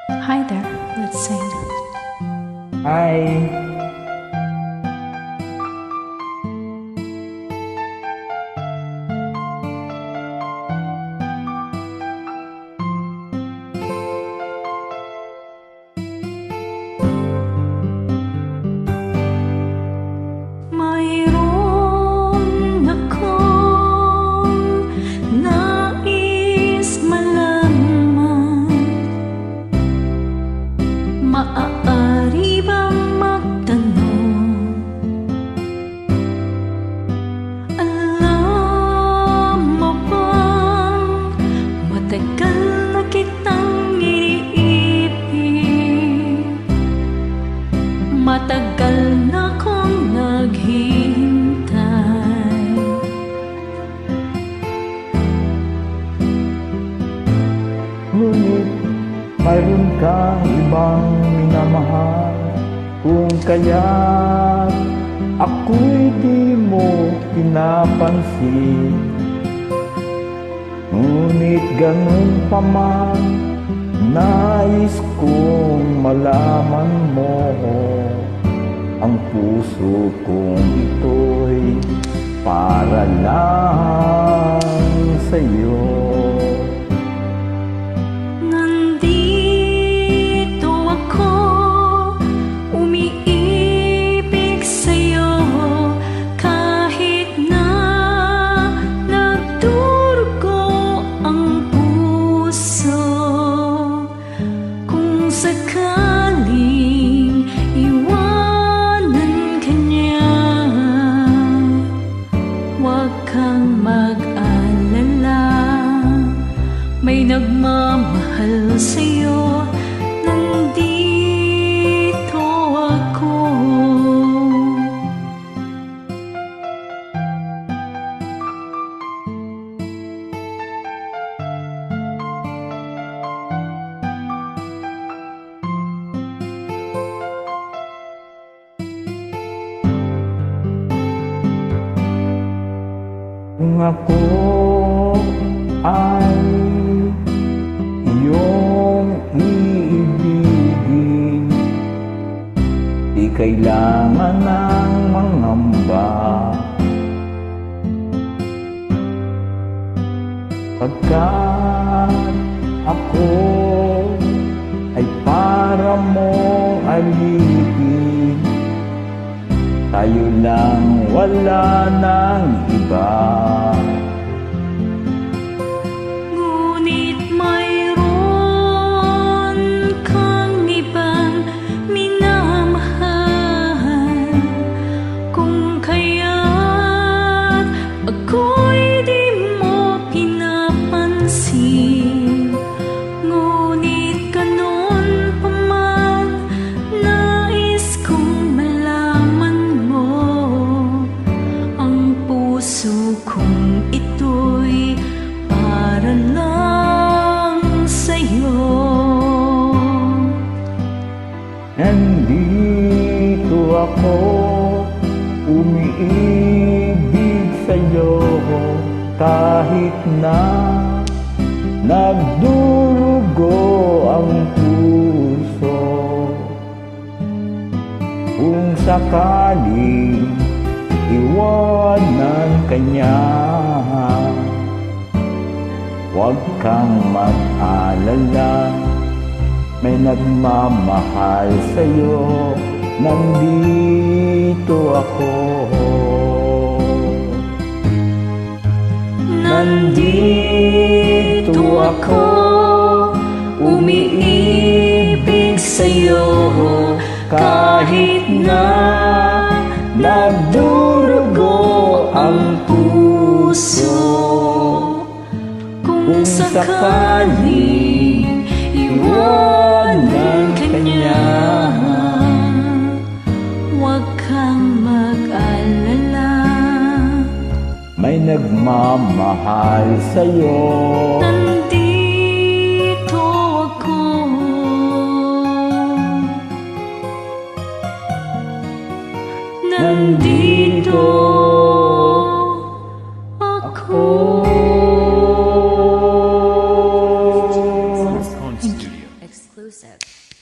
Hi there, let's sing. Hi. Mayroon akong nais malaman. Maaari bang magtanong? Alam mo bang matagal na kitang iniibig? Matagal na kong naghihintay. Ngunit mayroon kang ibang minamahal. Kung kaya't ako'y di mo pinapansin. Ngunit ganun pa man, nais kong malaman mo ang puso kong ito'y para lang sa'yo. Nandito ako, umiibig sa'yo, kahit na nagdurugo ang puso. Kung sakaling iwanan ka niya, huwag kang mag-alala. May nagmamahal sa'yo, nandito ako. Kung ako ay iyong iibigin, di kailangan ng mangamba. Pagkat ako ay para mong alipin, tayo lang, wala nang iba. Ngunit mayroon kang ibang minamahal. Kung kaya't ako'y di mo pinapansin. Ngunit ganun pa man, nais kong malaman mo ang puso kong ito'y para lang sa'yo. Nandito ako, umiibig sa'yo, kahit na nagdurugo ang puso. Kung sakaling iwanan ka niya, huwag kang mag-alala. May nagmamahal sa'yo, nandito ako. Nandito ako, umiibig sa'yo, kahit na nagdurugo ang puso. Kung sakaling iwanan ka niya, huwag kang mag-alala. May nagmamahal sa'yo. Nandito ako. Nandito ako. Studio. exclusive.